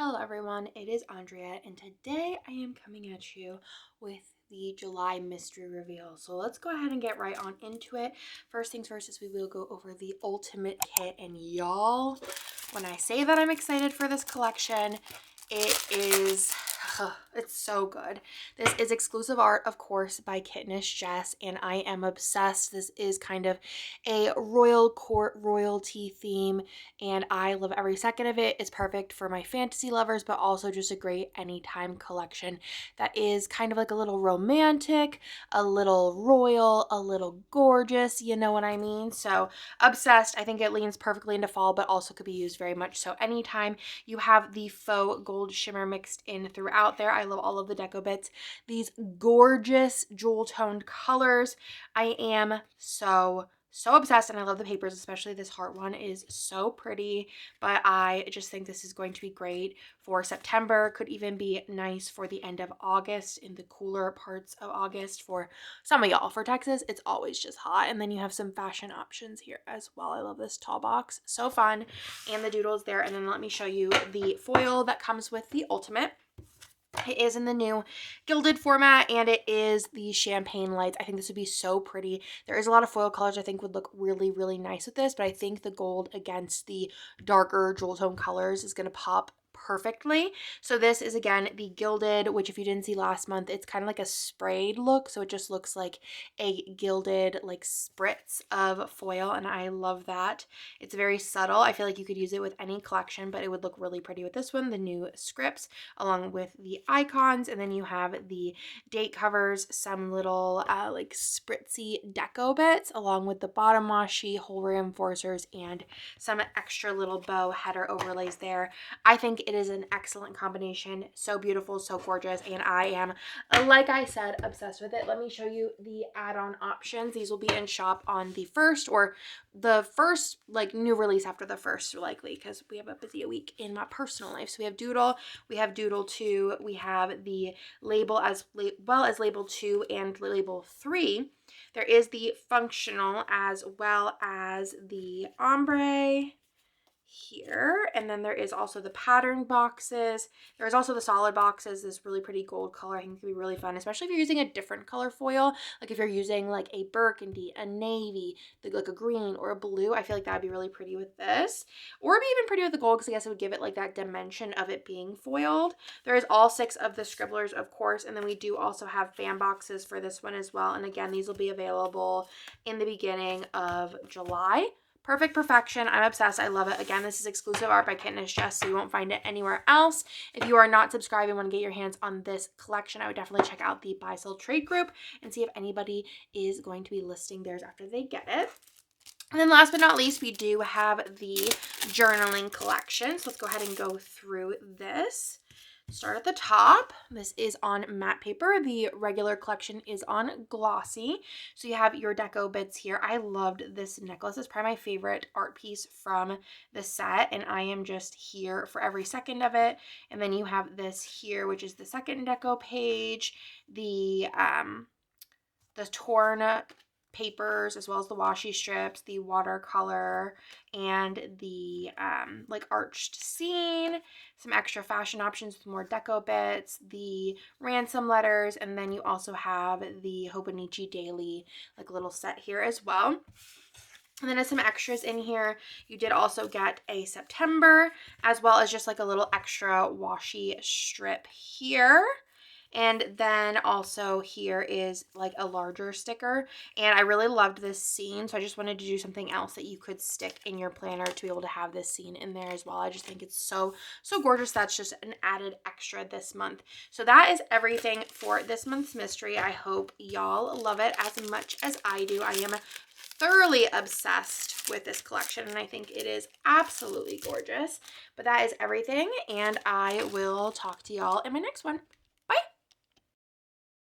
Hello everyone, it is Andrea and today I am coming at you with the July mystery reveal. So let's go ahead and get right on into it. First things first is we will go over the ultimate kit, and y'all, when I say that I'm excited for this collection, it's so good. This is exclusive art, of course, by Kittenish Jess, and I am obsessed. This is kind of a royal court royalty theme, and I love every second of it. It's perfect for my fantasy lovers, but also just a great anytime collection that is kind of like a little romantic, a little royal, a little gorgeous, you know what I mean? So obsessed. I think it leans perfectly into fall, but also could be used very much so anytime. You have the faux gold shimmer mixed in throughout there. I love all of the deco bits. These gorgeous jewel toned colors. I am so obsessed, and I love the papers, especially this heart one is so pretty. But I just think this is going to be great for September. Could even be nice for the end of August, in the cooler parts of August for some of y'all. For Texas, it's always just hot. And then you have some fashion options here as well. I love this tall box, so fun, and the doodles there. And then let me show you the foil that comes with the ultimate. It is in the new gilded format, and it is the champagne lights. I think this would be so pretty. There is a lot of foil colors I think would look really, really nice with this, but I think the gold against the darker jewel tone colors is going to pop perfectly. So this is, again, the gilded, which if you didn't see last month, it's kind of like a sprayed look. So it just looks like a gilded like spritz of foil, and I love that. It's very subtle. I feel like you could use it with any collection, but it would look really pretty with this one, the new scripts, along with the icons. And then you have the date covers, some little like spritzy deco bits, along with the bottom washi, hole reinforcers, and some extra little bow header overlays there. I think it is an excellent combination. So beautiful, so gorgeous, and I am, like I said, obsessed with it. Let me show you the add-on options. These will be in shop on the 1st, or the first like new release after the 1st, likely, because we have a busy week in my personal life. So we have Doodle, we have Doodle 2, we have the label as well as label 2 and label 3. There is the functional as well as the ombre here, and then there is also the pattern boxes. There's also the solid boxes, this really pretty gold color. I think it could be really fun, especially if you're using a different color foil, like if you're using like a burgundy, a navy, like a green or a blue. I feel like that would be really pretty with this, or it'd be even pretty with the gold, because I guess it would give it like that dimension of it being foiled. There is all 6 of the scribblers, of course, and then we do also have fan boxes for this one as well, and again, these will be available in the beginning of July. Perfect perfection. I'm obsessed. I love it. Again, this is exclusive art by Kittenish Jess, so you won't find it anywhere else. If you are not subscribed and want to get your hands on this collection, I would definitely check out the buy sell trade group and see if anybody is going to be listing theirs after they get it. And then last but not least, we do have the journaling collection. So let's go ahead and go through this. Start at the top. This is on matte paper. The regular collection is on glossy. So you have your deco bits here. I loved this necklace. It's probably my favorite art piece from the set, and I am just here for every second of it. And then you have this here, which is the second deco page, the torn papers, as well as the washi strips, the watercolor, and the like arched scene, some extra fashion options with more deco bits, the ransom letters, and then you also have the Hobonichi Daily like little set here as well. And then as some extras in here, you did also get a September, as well as just like a little extra washi strip here. And then also here is like a larger sticker, and I really loved this scene, so I just wanted to do something else that you could stick in your planner to be able to have this scene in there as well. I just think it's so gorgeous. That's just an added extra this month. So that is everything for this month's mystery. I hope y'all love it as much as I do. I am thoroughly obsessed with this collection, and I think it is absolutely gorgeous. But that is everything, and I will talk to y'all in my next one.